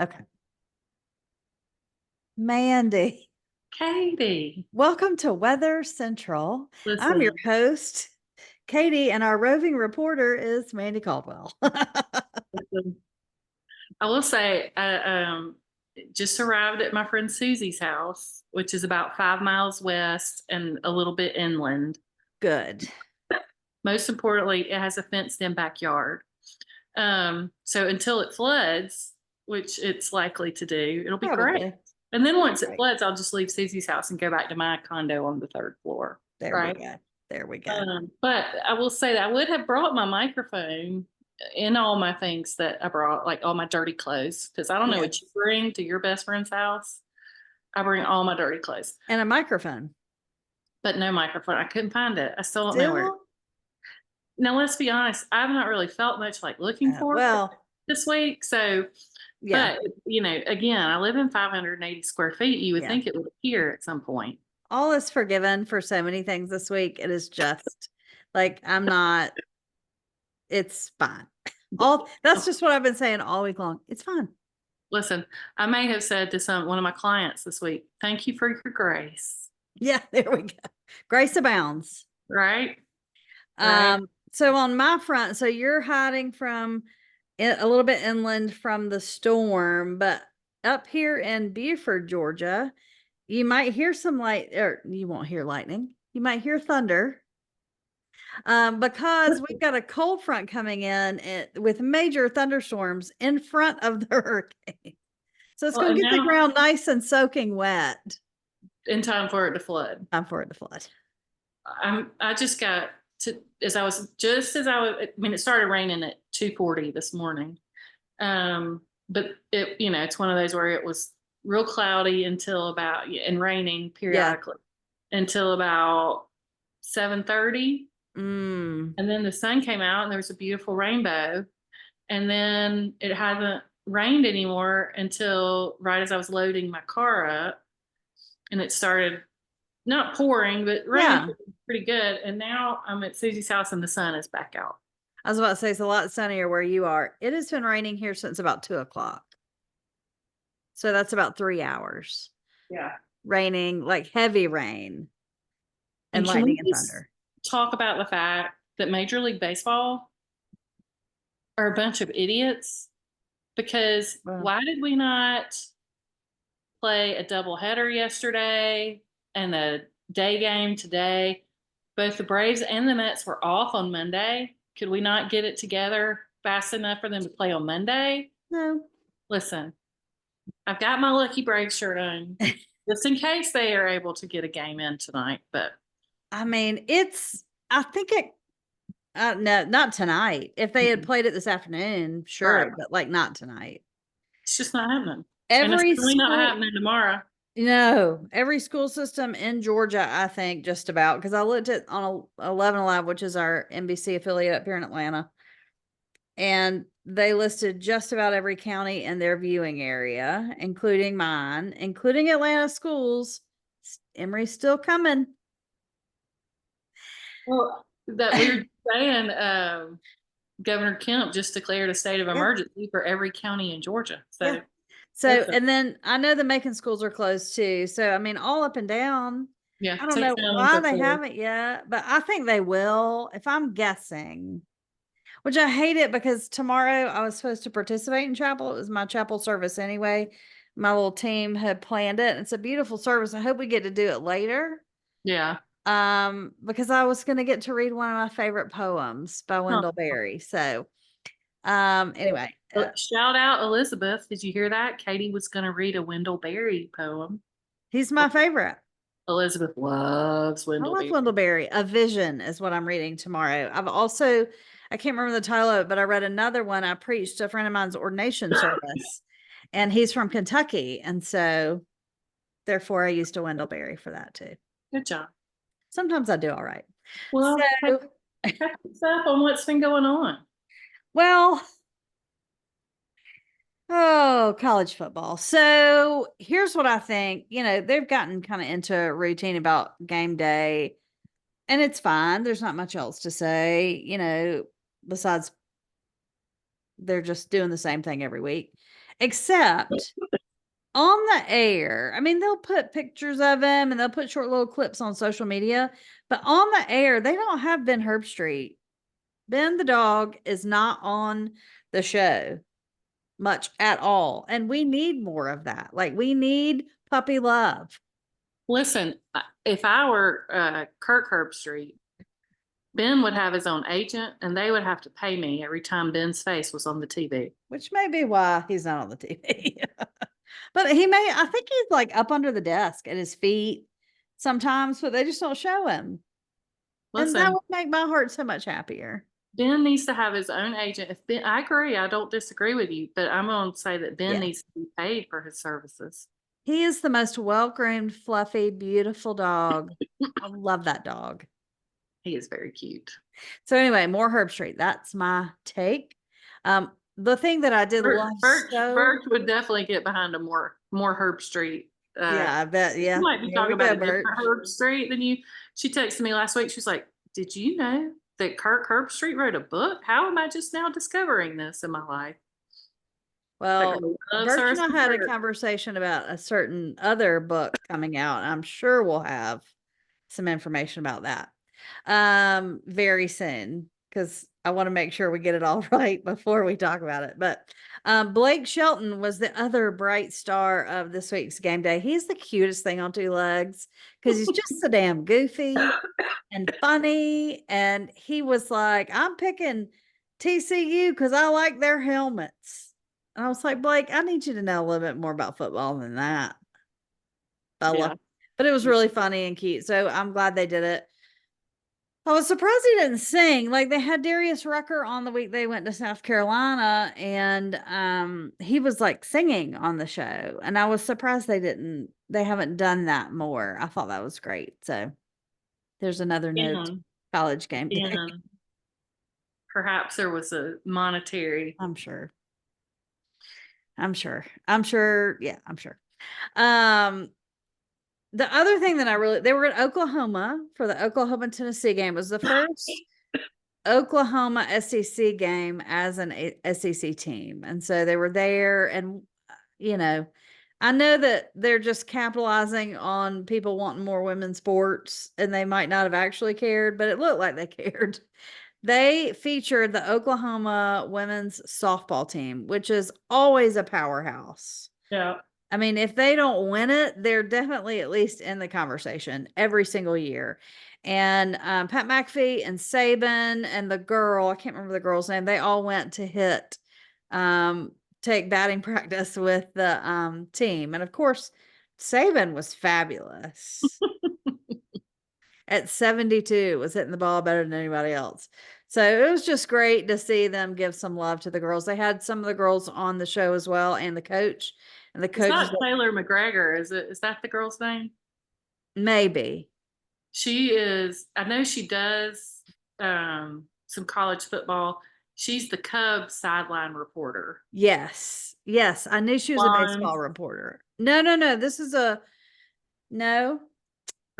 Okay. Mandee, Katie, welcome to Weather Central. I'm your listen, host, Katie, and our roving reporter is Mandee Caldwell. listen. I will say, just arrived at my friend Susie's house, which is about 5 miles west and a little bit inland. Good. Most importantly, it has a fenced-in backyard. So until it floods, which it's likely to do, it'll be great. Probably. And then once it Right. floods, I'll just leave Susie's house and go back to my condo on the third floor. There we Right. go. There we go. But I will say that I would have brought my microphone in all my things that I brought, like all my dirty clothes, because I don't know what you Yes. bring to your best friend's house. I bring all my dirty clothes, And a microphone. but no microphone. I couldn't find it. I still don't know where. Still? Now, let's be honest, I've not really felt much like looking for it Well, this week. So, yeah. but again, I live in 580 square feet. You would Yeah. think it would appear at some point. All is forgiven for so many things this week. It is just like, I'm not, it's fine. That's just what I've been saying all week long. It's fine. Listen, I may have said to one of my clients this week, thank you for your grace. Yeah, there we go. Grace abounds. Right? Right. So on my front, so you're hiding from a little bit inland from the storm, but up here in Beaufort, Georgia, you might hear some light, or you won't hear lightning. You might hear thunder. Because we've got a cold front coming in with major thunderstorms in front of the hurricane. So it's Well, going and to get the now ground nice and soaking wet. in time for it to flood. Time for it to flood. I just got to as I was just as I was. I mean, it started raining at 2:40 this morning. But it's one of those where it was real cloudy until about and raining Yeah. periodically until about 7:30, Mm. and then the sun came out and there was a beautiful rainbow, and then it hasn't rained anymore until right as I was loading my car up, and it started not pouring, but raining Yeah. pretty good. And now I'm at Susie's house and the sun is back out. I was about to say it's a lot sunnier where you are. It has been raining here since about 2 o'clock. So that's about 3 hours. Yeah. Raining, like heavy rain and And can we lightning and just thunder. talk about the fact that Major League Baseball are a bunch of idiots? Because Well, why did we not play a doubleheader yesterday and a day game today? Both the Braves and the Mets were off on Monday. Could we not get it together fast enough for them to play on Monday? no. Listen, I've got my lucky Braves shirt on just in case they are able to get a game in tonight. But I mean, I think no, not tonight. If they had played it this afternoon, right, sure, but like not tonight. it's just not happening. And it's Every really not school, happening tomorrow. no, every school system in Georgia, I think just about, because I looked at on 11 Alive, which is our NBC affiliate up here in Atlanta, and they listed just about every county in their viewing area, including mine, including Atlanta schools. Emory's still coming. Well, that we were saying, Governor Kemp just declared a state of Yeah. emergency for every county in Georgia. Yeah. So, So, listen, and then I know the Macon schools are closed too. So, I mean, all up and down. yeah, I don't take know Sounds why are they closed. haven't yet, but I think they will, if I'm guessing. Which I hate it because tomorrow I was supposed to participate in chapel. It was my chapel service anyway. My little team had planned it. It's a beautiful service. I hope we get to do it later. Yeah. Because I was going to get to read one of my favorite poems by Huh. Wendell Berry. So, anyway, Shout out Elizabeth. Did you hear that? Katie was going to read a Wendell Berry poem. he's my favorite. Elizabeth loves I Wendell love Berry. Wendell Berry. A Vision is what I'm reading tomorrow. I can't remember the title of it, but I read another one. I preached a friend of mine's ordination service, and he's from Kentucky. And so, therefore, I used a Wendell Berry for that too. Good job. Sometimes I do all right. Well, So, catch us up on what's been going on. well, oh, college football. So here's what I think. They've gotten kind of into a routine about game day, and it's fine. There's not much else to say, besides they're just doing the same thing every week. except on the air. I mean, they'll put pictures of him and they'll put short little clips on social media, but on the air, they don't have Ben Herbstreit. Ben the dog is not on the show much at all. And we need more of that. Like, we need puppy love. Listen, if I were Kirk Herbstreit, Ben would have his own agent and they would have to pay me every time Ben's face was on the TV. Which may be why he's not on the TV. But I think he's like up under the desk at his feet sometimes, but they just don't show him. And that Listen, would make my heart so much happier. Ben needs to have his own agent. If Ben, I agree, I don't disagree with you, but I'm going to say that Ben Yeah. needs to be paid for his services. He is the most well-groomed, fluffy, beautiful dog. I love that dog. He is very cute. So anyway, more Herbstreit. That's my take. The thing that I did love Birch would definitely get behind a more Herbstreit. Yeah, I bet. Yeah. You might be Here talking we about go, a different Herbstreit than you. She texted me last week. She's like, "Did you know that Kirk Herbstreit wrote a book? How am I just now discovering this in my life?" Well, Like, Bert and I had a conversation about a certain other book coming out. I'm sure we'll have some information about that very soon, because I want to make sure we get it all right before we talk about it. But Blake Shelton was the other bright star of this week's game day. He's the cutest thing on two legs because he's just so damn goofy and funny. And he was like, I'm picking TCU because I like their helmets. And I was like, Blake, I need you to know a little bit more about football than that, fella. Yeah. But it was really funny and cute. So I'm glad they did it. I was surprised he didn't sing. Like, they had Darius Rucker on the week they went to South Carolina, and he was like singing on the show. And I was surprised they haven't done that more. I thought that was great. So there's another note. College game day. Perhaps there was a monetary. I'm sure. Yeah, I'm sure. The other thing that they were in Oklahoma for the Oklahoma Tennessee game. It was the first Oklahoma SEC game as an SEC team. And so they were there, and I know that they're just capitalizing on people wanting more women's sports, and they might not have actually cared, but it looked like they cared. They featured the Oklahoma women's softball team, which is always a powerhouse. Yeah. I mean, if they don't win it, they're definitely at least in the conversation every single year. And Pat McAfee and Saban and the girl, I can't remember the girl's name, they all went to take batting practice with the team. And of course, Saban was fabulous. At 72, was hitting the ball better than anybody else. So it was just great to see them give some love to the girls. They had some of the girls on the show as well, and the coach. And the coach is not Taylor McGregor, is it? Is that the girl's name? Maybe. She is. I know she does some college football. She's the Cubs sideline reporter. Yes. I knew she was a baseball reporter. No. This is no.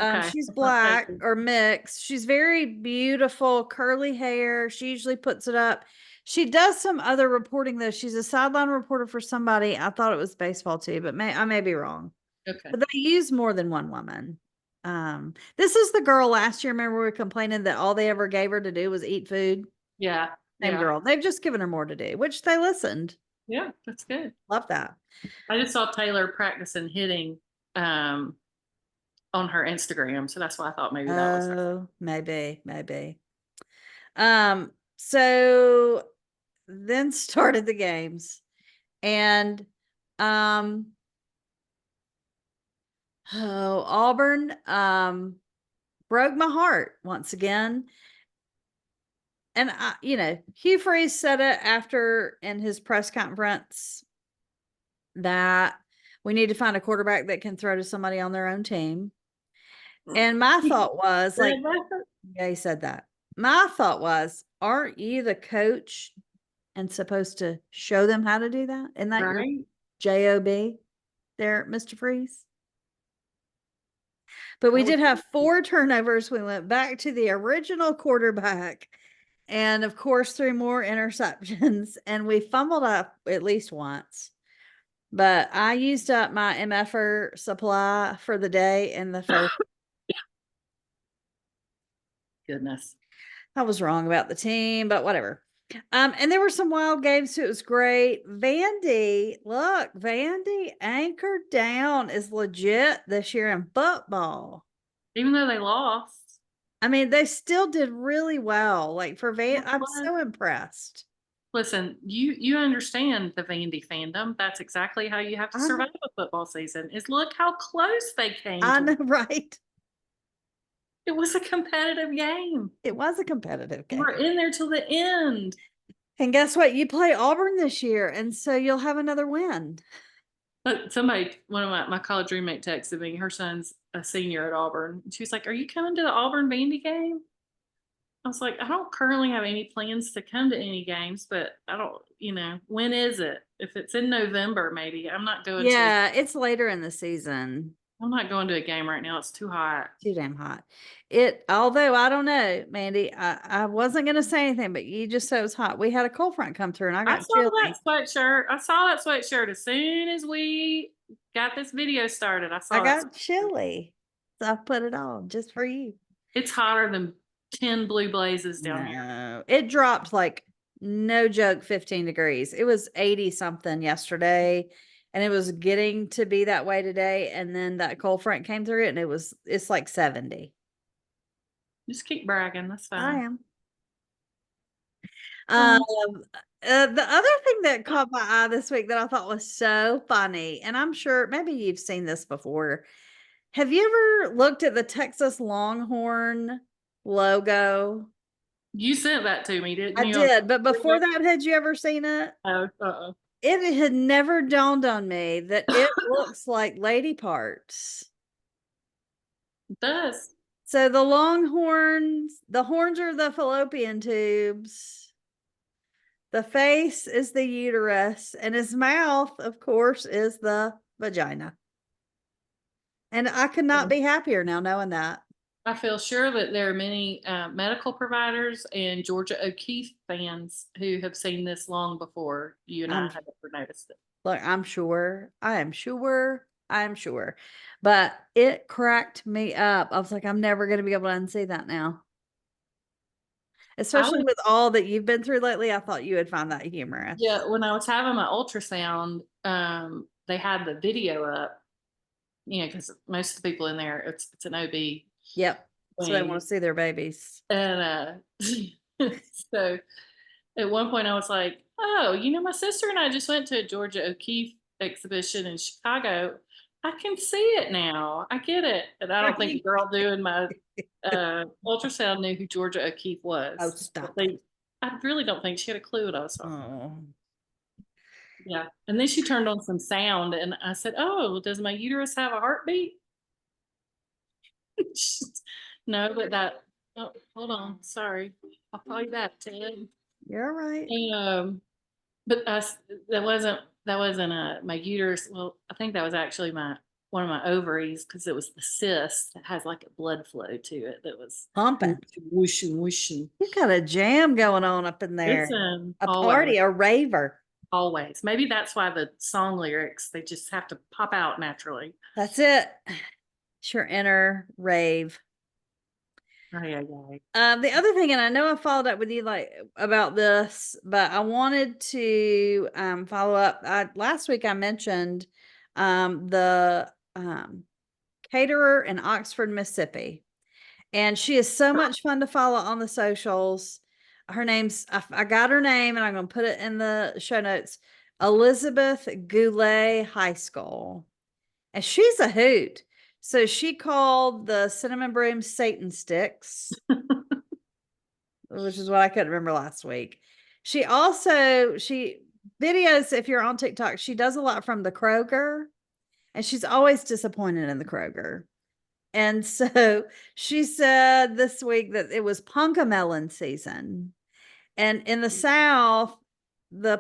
Okay. She's black or mixed. She's very beautiful, curly hair. She usually puts it up. She does some other reporting though. She's a sideline reporter for somebody. I thought it was baseball too, but I may be wrong. Okay. But they use more than one woman. This is the girl last year. Remember, we were complaining that all they ever gave her to do was eat food. Yeah. Same girl. They've just given her more to do, which they listened. Yeah, that's good. Love that. I just saw Taylor practicing hitting on her Instagram, so that's why I thought maybe that was her. Maybe. So then started the games, and Auburn broke my heart once again. And Hugh Freeze said it after in his press conference that we need to find a quarterback that can throw to somebody on their own team. And my thought was like, yeah, he said that. My thought was, aren't you the coach and supposed to show them how to do that? Isn't that right? Your job there, Mr. Freeze? But we did have 4 turnovers. We went back to the original quarterback, and of course 3 more interceptions, and we fumbled up at least once. But I used up my MFR supply for the day in the first. Goodness. I was wrong about the team, but whatever. And there were some wild games too. It was great. Vandy, look, Vandy anchored down is legit this year in football. Even though they lost. I mean, they still did really well. Like for Van, I'm What? so impressed. Listen, you understand the Vandy fandom. That's exactly how you have to I know, survive a football season. Is look how close they came I to. know, right? It was a competitive game. It was a competitive We game. were in there till the end. And guess what? You play Auburn this year, and so you'll have another win. But one of my college roommate texted me, her son's a senior at Auburn. She was like, "Are you coming to the Auburn Vandy game?" I was like, "I don't currently have any plans to come to any games, but I don't, when is it? If it's in November, maybe. Yeah, it's later in the season. I'm not going to a game right now. It's too hot." Too damn hot. Although I don't know, Mandee, I wasn't gonna say anything, but you just said it was hot. We had a cold front come through and I I got saw that chilly. sweatshirt. I saw that sweatshirt as soon as we got this video started. I saw I it. got chilly. So I put it on just for you. It's hotter than 10 blue blazes down here. No, it dropped like no joke 15 degrees. It was 80 something yesterday and it was getting to be that way today. And then that cold front came through it and it's like 70. Just keep bragging. That's I fine. am. Um, The other thing that caught my eye this week that I thought was so funny, and I'm sure maybe you've seen this before. Have you ever looked at the Texas Longhorn logo? you sent that to me, didn't I you? did, but before that, had you ever seen it? Oh, uh-oh. It had never dawned on me that it looks like lady parts. It does. So the horns are the fallopian tubes. The face is the uterus, and his mouth, of course, is the vagina. And I could not be happier now knowing that. I feel sure that there are many medical providers and Georgia O'Keeffe fans who have seen this long before you and I have ever noticed it. Look, I'm sure. I am sure. I am sure. But it cracked me up. I was like, I'm never going to be able to unsee that now. Especially with all that you've been through lately, I thought you would find that humorous. Yeah, when I was having my ultrasound, they had the video up, because most of the people in there, it's an OB. Yep. So they wing. want to see their babies. And so at one point I was like, "Oh, my sister and I just went to a Georgia O'Keeffe exhibition in Chicago. I can see it now. I get it." And I don't think the girl doing my ultrasound knew who Georgia O'Keeffe was. Oh, stop. I really don't think she had a clue what I was talking about. Oh. Yeah. And then she turned on some sound and I said, "Oh, does my uterus have a heartbeat?" No, but hold on. Sorry. I'll call you back, Ted. You're all right. But that wasn't my uterus. Well, I think that was actually one of my ovaries because it was the cyst that has like a blood flow to it that was Pumping. whooshing, whooshing. You got a jam going on up in there. Listen, a party, a raver. Always. Maybe that's why the song lyrics, they just have to pop out naturally. That's it. It's your inner rave. The other thing, and I know I followed up with you about this, but I wanted to follow up. Last week I mentioned the caterer in Oxford, Mississippi, and she is so much fun to follow on the socials. Her name's I got her name, and I'm going to put it in the show notes. Elizabeth Goulay Heiskell, and she's a hoot. So she called the cinnamon broom Satan sticks, which is what I couldn't remember last week. She videos, if you're on TikTok, she does a lot from the Kroger, and she's always disappointed in the Kroger. And so she said this week that it was punkamelon season. And in the South, the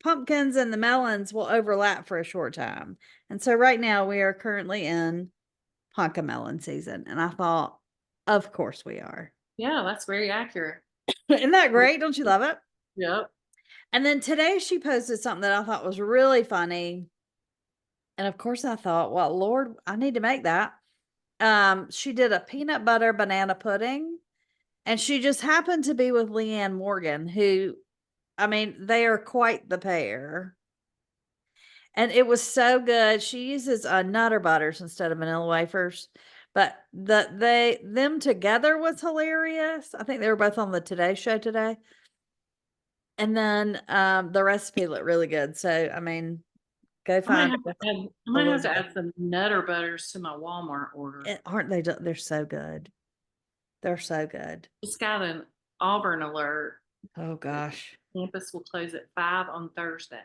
pumpkins and the melons will overlap for a short time. And so right now we are currently in punkamelon season. And I thought, of course we are. Yeah, that's very accurate. Isn't that great? Don't you love it? Yep. And then today she posted something that I thought was really funny. And of course I thought, well, Lord, I need to make that. She did a peanut butter banana pudding, and she just happened to be with Leanne Morgan, who, I mean, they are quite the pair. And it was so good. She uses Nutter Butters instead of vanilla wafers. But them together was hilarious. I think they were both on the Today Show today. And then the recipe looked really good. So I mean, go find I might have to add some Nutter Butters to my Walmart order. Aren't they? They're so good. They're so good. Just got an Auburn alert. Oh gosh. Campus will close at 5 on Thursday.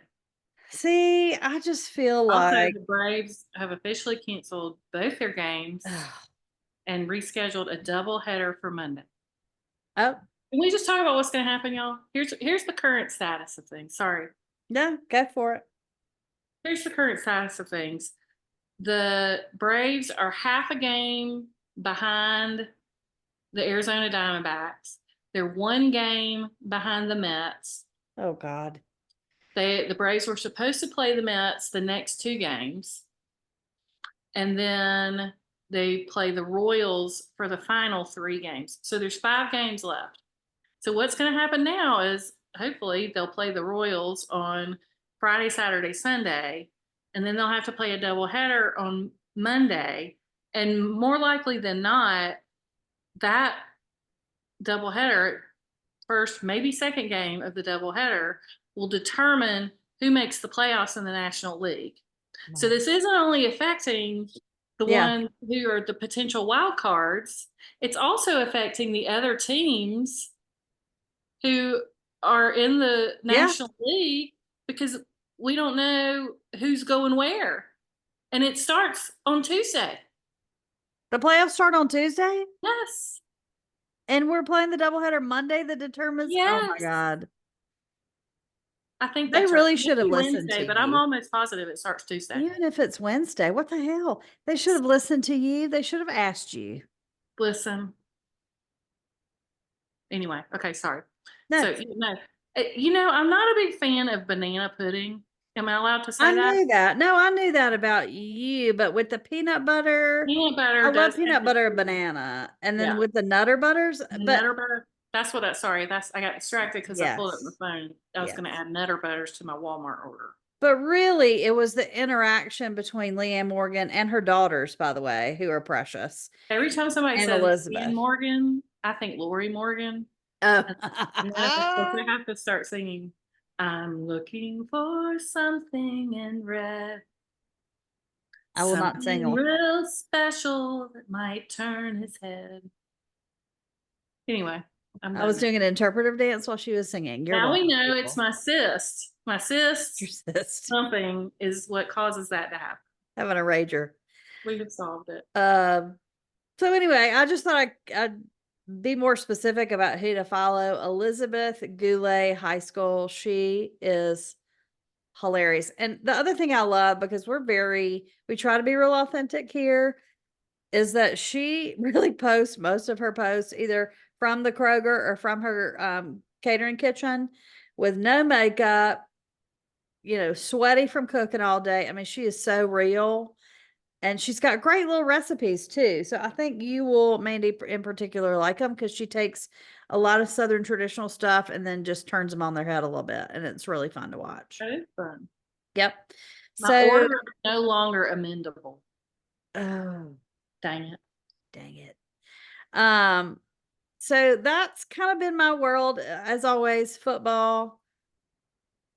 See, I just feel Also, like the Braves have officially canceled both their games oh, and rescheduled a doubleheader for Monday. oh Can we just talk about what's going to happen, y'all? Here's the current status of things. Sorry. no, go for it. Here's the current status of things. The Braves are half a game behind the Arizona Diamondbacks. They're one game behind the Mets. Oh God. The Braves were supposed to play the Mets the next two games, and then they play the Royals for the final three games. So there's 5 games left. So what's going to happen now is hopefully they'll play the Royals on Friday, Saturday, Sunday, and then they'll have to play a doubleheader on Monday. And more likely than not, that doubleheader, first, maybe second game of the doubleheader, will determine who makes the playoffs in the National League. So this isn't only affecting the ones who are the potential wild cards, it's also affecting the other teams who are in the National League, because we don't know who's going where. And it starts on Tuesday. The playoffs start on Tuesday? Yes. And we're playing the doubleheader Monday that determines. Yes. Oh my God. I think They that's really right. should have Maybe listened Wednesday, to but you. I'm almost positive it starts Tuesday. Even if it's Wednesday, what the hell? They should have listened to you. They should have asked you. Listen. Anyway, okay, sorry. No. So, I'm not a big fan of banana pudding. Am I allowed to say I that? knew that. No, I knew that about you, but with the peanut butter, Peanut butter I love does peanut have butter the- and banana. And then Yeah. with the Nutter Butters, The but Nutter butter. That's what I got distracted because I pulled up my yes. phone. I was going to add Nutter Butters to my Walmart order. But really, it was the interaction between Leanne Morgan and her daughters, by the way, who are precious. Every time somebody And says Elizabeth. Ian Morgan, I think Lori Morgan. Oh. And I have to start singing, I'm looking for something in red. I will not sing. Something real special that might turn his head. Anyway, I was doing an interpretive dance while she was singing. Now we know it's my cyst. My cyst. Your cyst. Something is what causes that to happen. Having a rager. We have solved it. So anyway, I just thought I'd be more specific about who to follow. Elizabeth Goulay Heiskell. She is hilarious. And the other thing I love, because we try to be real authentic here, is that she really posts most of her posts either from the Kroger or from her catering kitchen with no makeup, sweaty from cooking all day. I mean, she is so real. And she's got great little recipes too. So I think you will, Mandee in particular, like them because she takes a lot of Southern traditional stuff and then just turns them on their head a little bit. And it's really fun to watch. That is fun. Yep. My order is no longer amendable. Oh, dang it. Dang it. So that's kind of been my world. As always, football.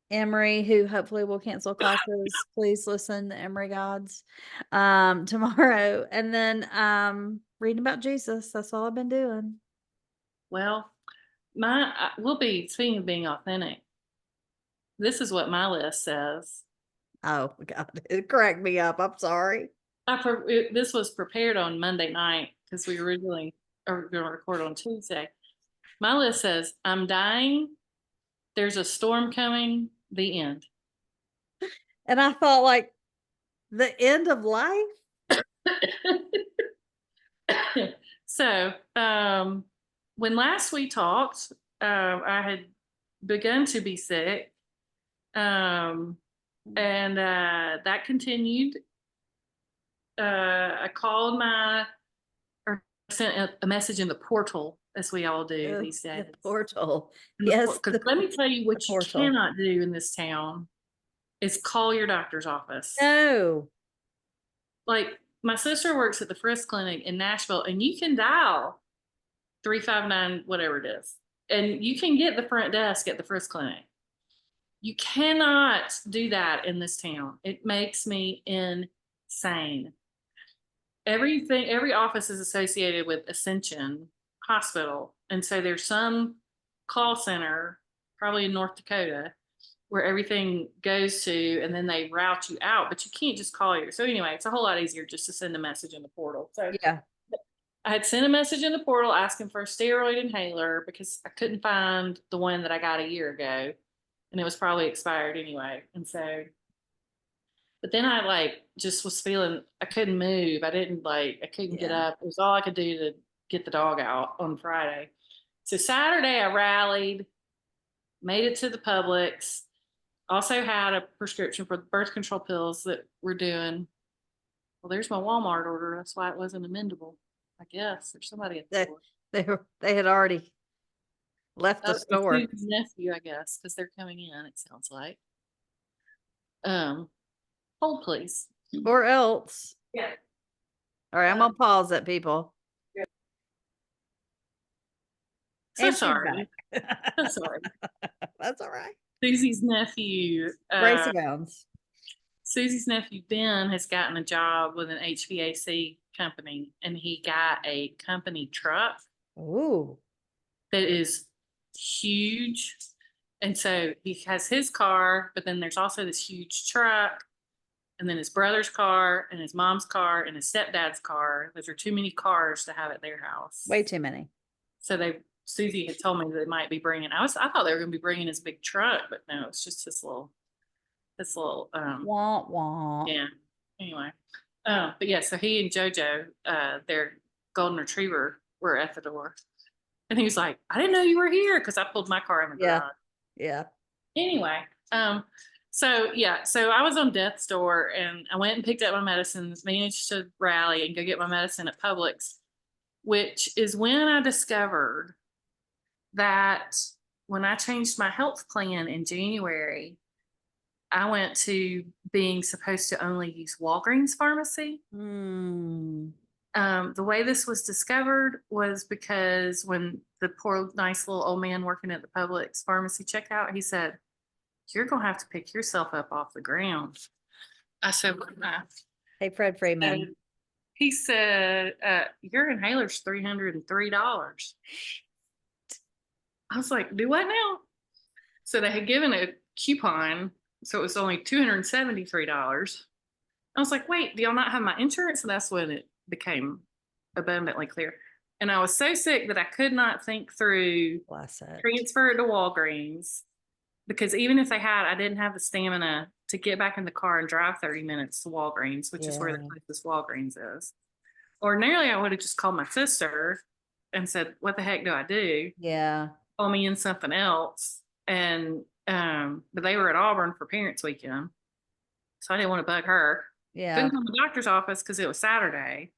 Emory, who hopefully will cancel classes. Please listen, the Emory gods, tomorrow. And then reading about Jesus. That's all I've been doing. Well, speaking of being authentic, this is what my list says. Oh God, it cracked me up. I'm sorry. This was prepared on Monday night because we originally are going to record on Tuesday. My list says, I'm dying. There's a storm coming. The end. And I thought, like, the end of life? So, when last we talked, I had begun to be sick. And that continued. I called or sent a message in the portal, as we all do Oh, these days. the portal. Yes. Because let me tell you what you portal. cannot do in this town is call your doctor's office. No. Like, my sister works at the Frisk Clinic in Nashville, and you can dial 359, whatever it is, and you can get the front desk at the Frisk Clinic. You cannot do that in this town. It makes me insane. Every office is associated with Ascension Hospital, and so there's some call center, probably in North Dakota, where everything goes to, and then they route you out, but you can't just call you. So anyway, it's a whole lot easier just to send a message in the portal. So Yeah. I had sent a message in the portal asking for a steroid inhaler because I couldn't find the one that I got a year ago, and it was probably expired anyway. And so, but then I just was feeling I couldn't move. I couldn't get up. It was all I could do to get the dog out on Friday. So Saturday I rallied, made it to the Publix. Also had a prescription for the birth control pills that we're doing. Well, there's my Walmart order. That's why it wasn't amendable. I guess there's somebody at the door. They had already left the It's store. Susan's nephew, I guess, because they're coming in. It sounds like. Hold please. Or else. Yeah. All right, I'm gonna pause it, people. So sorry. So sorry. That's all right. Susie's nephew. Brace of bounds. Susie's nephew Ben has gotten a job with an HVAC company, and he got a company truck. Ooh. That is huge. And so he has his car, but then there's also this huge truck, and then his brother's car, and his mom's car, and his stepdad's car. Those are too many cars to have at their house. Way too many. So Susie had told me they might be bringing. I thought they were going to be bringing his big truck, but no, it's just this little. Wah wah. Yeah. Anyway, but yeah, so he and JoJo, their golden retriever, were at the door. And he was like, I didn't know you were here, because I pulled my car in the garage. Yeah. Anyway, so I was on death's door, and I went and picked up my medicines, managed to rally and go get my medicine at Publix, which is when I discovered that when I changed my health plan in January, I went to being supposed to only use Walgreens pharmacy. The way this was discovered was because when the poor, nice little old man working at the Publix pharmacy checked out, he said, "You're going to have to pick yourself up off the ground." I said, Hey, Fred Freeman. He said, "Your inhaler's $303. I was like, "Do what now?" So they had given a coupon, so it was only $273. I was like, "Wait, do y'all not have my insurance?" And that's when it became abundantly clear. And I was so sick that I could not think through transfer it to Walgreens, because even if they had, I didn't have the stamina to get back in the car and drive 30 minutes to Walgreens, which is where the closest Walgreens is. Ordinarily, I would have just called my sister and said, "What the heck do I do?" Yeah. Call me in something else. And but they were at Auburn for Parents Weekend, so I didn't want to bug her. Yeah. Couldn't come to the doctor's office because it was Saturday.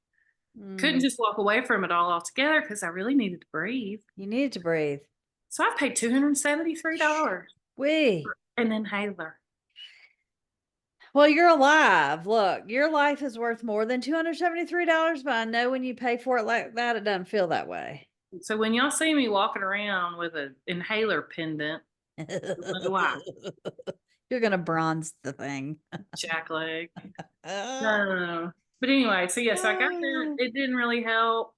Couldn't just walk away from it all altogether because I really needed to breathe. You needed to breathe. So I paid $273 for an inhaler. Well, you're alive. Look, your life is worth more than $273, but I know when you pay for it like that, it doesn't feel that way. So when y'all see me walking around with an inhaler pendant, why? You're going to bronze the thing. Jack leg. No. But anyway, so yes, I got there. It didn't really help.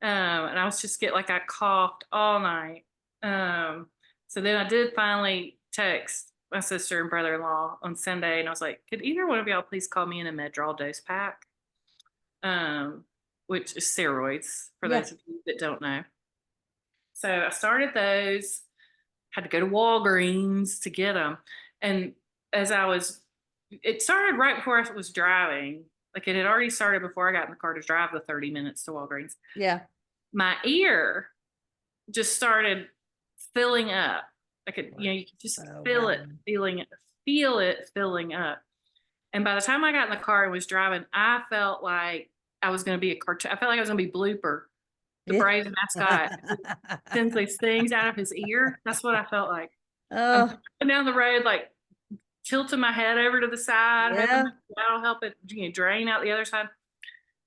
And I was just I coughed all night. So then I did finally text my sister and brother-in-law on Sunday, and I was like, "Could either one of y'all please call me in a Medrol dose pack?" Which is steroids, for those of you that don't know. So I started those, had to go to Walgreens to get them. And it started right before I was driving. Like, it had already started before I got in the car to drive the 30 minutes to Walgreens. Yeah. My ear just started filling up. You could just feel it feel it filling up. And by the time I got in the car and was driving, I felt like I was going to be a cartoon. I felt like I was going to be Blooper, the Yeah. Braves mascot, sends these things out of his ear. That's what I felt like. I'm Oh, driving down the road, like tilting my head over to the side, hoping yeah. that'll help it, drain out the other side.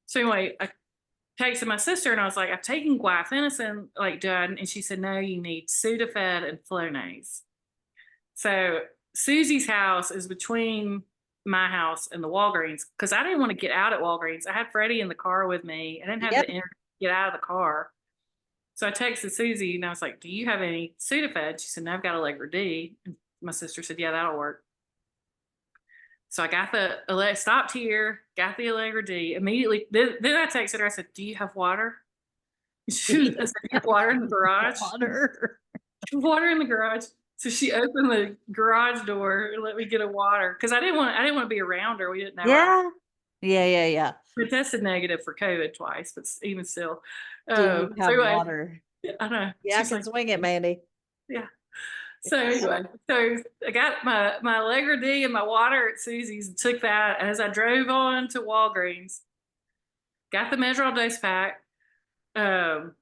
So anyway, I texted my sister and I was like, I've taken guaifenesin, like done. And she said, no, you need Sudafed and Flonase. So Susie's house is between my house and the Walgreens because I didn't want to get out at Walgreens. I had Freddie in the car with me. I didn't have Yep. the energy to get out of the car. So I texted Susie and I was like, do you have any Sudafed? She said, no, I've got Allegra D. And my sister said, yeah, that'll work. So I got stopped here, got the Allegra D immediately. Then I texted her. I said, do you have water? I said, you have water in the garage? Water. Water in the garage. So she opened the garage door and let me get a water because I didn't want to be around her. We didn't know her. Yeah. We tested negative for COVID twice, but even still. Do you have anyway, water? I know. Yeah, I She's can like, swing it, Mandee. yeah. So anyway, so I got my Allegra D and my water at Susie's and took that as I drove on to Walgreens. Got the Measure Dose pack.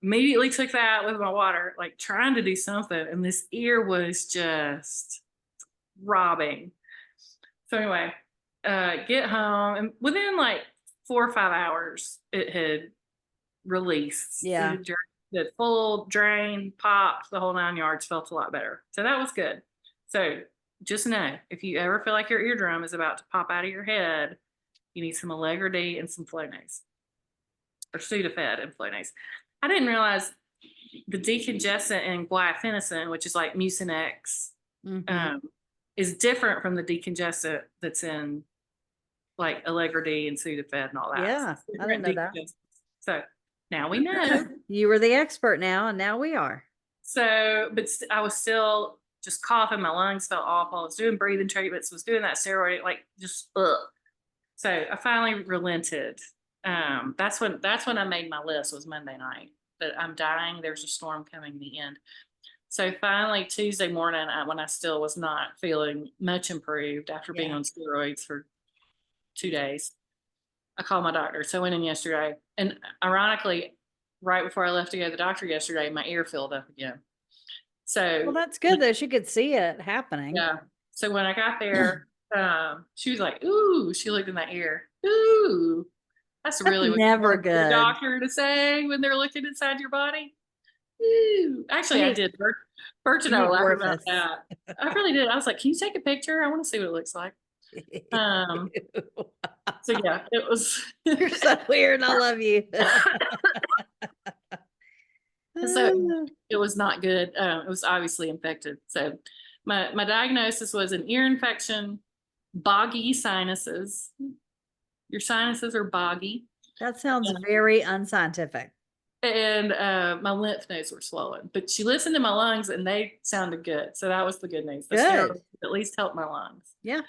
Immediately took that with my water, like trying to do something, and this ear was just robbing. So anyway, get home, and within like 4 or 5 hours, it had released. Yeah. The full drain, popped, the whole 9 yards, felt a lot better. So that was good. So just know, if you ever feel like your eardrum is about to pop out of your head, you need some Allegra D and some Flonase. Or Sudafed and Flonase. I didn't realize the decongestant in guaifenesin, which is like Mucinex, is different from the decongestant that's in like Allegra D and Sudafed and all that. Yeah, I didn't know that. So now we know. You were the expert now, and now we are. So, but I was still just coughing. My lungs felt awful. I was doing breathing treatments, was doing that steroid, like just ugh. So I finally relented. That's when I made my list, was Monday night. But I'm dying. There's a storm coming the end. So finally Tuesday morning, when I still was not feeling much improved after being on steroids for 2 days, I called my doctor. So I went in yesterday, and ironically, right before I left to go to the doctor yesterday, my ear filled up again. So Well, that's good though. She could see it happening. yeah. So when I got there, she was like, "Ooh," she looked in my ear. "Ooh." That's really what never you want good. the doctor to say when they're looking inside your body. Ooh. Actually, I did. Bert and I were laughing about that. I really did. I was like, "Can you take a picture? I want to see what it looks like." So yeah, it was. You're so weird. I love you. So it was not good. It was obviously infected. So my diagnosis was an ear infection, boggy sinuses. Your sinuses are boggy. That sounds very unscientific. And my lymph nodes were swollen. But she listened to my lungs and they sounded good. So that was the good news. The steroids at least helped my lungs. Yeah.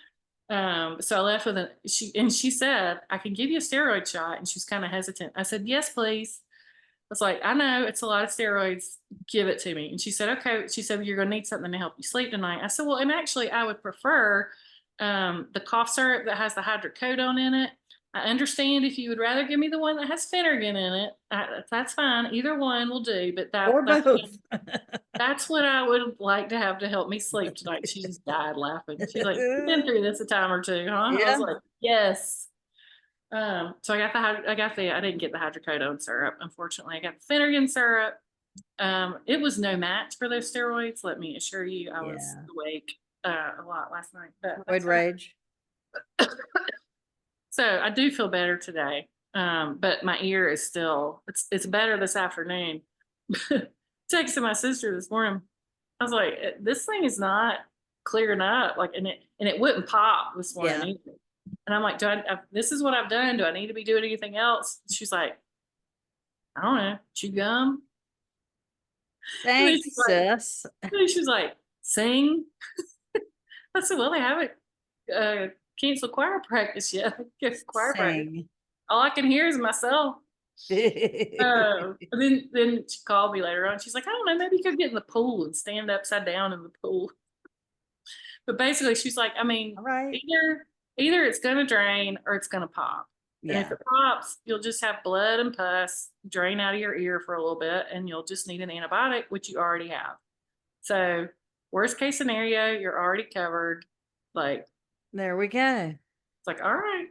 So I left with she said, I can give you a steroid shot. And she's kind of hesitant. I said, yes, please. I was like, I know it's a lot of steroids. Give it to me. And she said, okay. She said, you're going to need something to help you sleep tonight. I said, well, and actually I would prefer the cough syrup that has the hydrocodone in it. I understand if you would rather give me the one that has phenergan in it. That's fine. Either one will do. But that's what I would like to have to help me sleep tonight. She just died laughing. She's like, you've been through this a time or two, huh? Yeah. I was like, yes. So I didn't get the hydrocodone syrup. Unfortunately, I got the phenergan syrup. It was no match for those steroids. Let me assure you, I was awake a lot last night. Roid rage. So I do feel better today. But my ear is still, it's better this afternoon. Texted my sister this morning. I was like, this thing is not clearing up. Like, and it wouldn't pop this morning either. And I'm like, this is what I've done. Do I need to be doing anything else? She's like, I don't know, chew gum. Thanks, sis. She was like, sing. I said, well, they haven't canceled choir practice yet. Choir practice. All I can hear is myself. Then she called me later on. She's like, I don't know, maybe you could get in the pool and stand upside down in the pool. But basically, she's like, I mean, All right. either it's gonna drain or it's gonna pop. And if Yeah. it pops, you'll just have blood and pus drain out of your ear for a little bit, and you'll just need an antibiotic, which you already have. So, worst case scenario, you're already covered. Like, There we go. it's like, all right,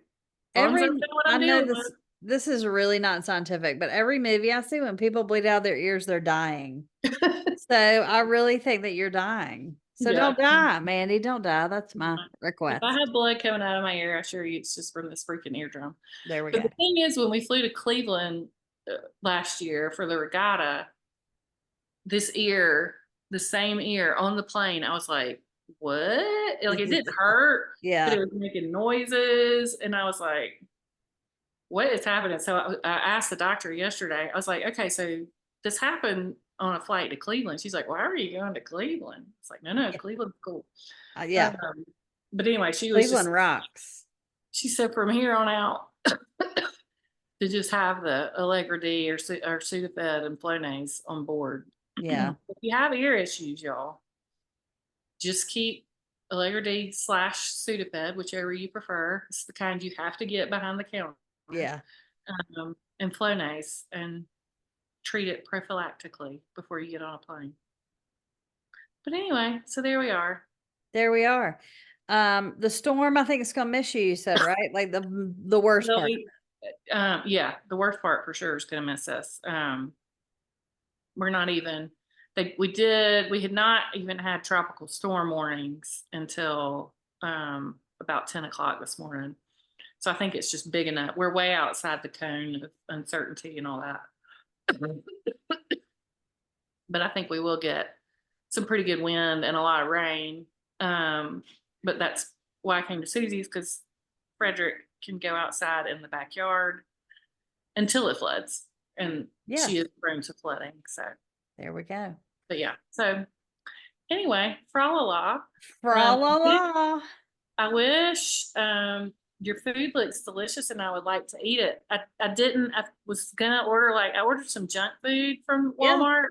as long as I know what I I'm know dealing this, with. this is really not scientific, but every movie I see when people bleed out their ears, they're dying. So I really think that you're dying. So Yeah. don't die, Mandee. Don't die. That's my If I request. have blood coming out of my ear, I assure you it's just from this freaking eardrum. There we But go. the thing is, when we flew to Cleveland last year for the regatta, this ear, the same ear on the plane, I was like, what? Like it didn't hurt, but it Yeah. was making noises. And I was like, what is happening? So I asked the doctor yesterday, I was like, okay, so this happened on a flight to Cleveland. She's like, why are you going to Cleveland? It's like, no, Yeah. Cleveland's cool. Yeah. Um, but anyway, she was just, Cleveland rocks. she said from here on out to just have the Allegra D or Sudafed and Flonase on board. Yeah. If you have ear issues, y'all, just keep Allegra D / Sudafed, whichever you prefer. It's the kind you have to get behind the counter. Yeah. And Flonase, and treat it prophylactically before you get on a plane. But anyway, so there we are. There we are. The storm, I think it's gonna miss you, you said, right? Like the worst part. Really, yeah, the worst part for sure is going to miss us. We're not even, we had not even had tropical storm warnings until about 10 o'clock this morning. So I think it's just big enough. We're way outside the cone of uncertainty and all that. But I think we will get some pretty good wind and a lot of rain. But that's why I came to Susie's, because Frederick can go outside in the backyard until it floods. And Yeah. she is prone to flooding. So There we go. but yeah. So anyway, fra la la. Fra la la. I wish your food looks delicious and I would like to eat it. I didn't, I was gonna order, like I ordered some junk food from Yeah. Walmart.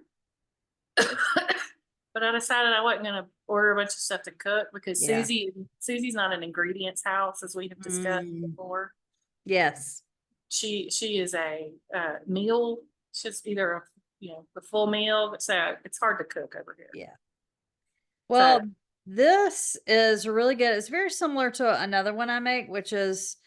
But I decided I wasn't gonna order a bunch of stuff to cook because Yeah. Susie's not an ingredients house, as we have discussed before. Yes. She is a meal. She's either the full meal, so it's hard to cook over here. Yeah. Well, So, this is really good. It's very similar to another one I make, which is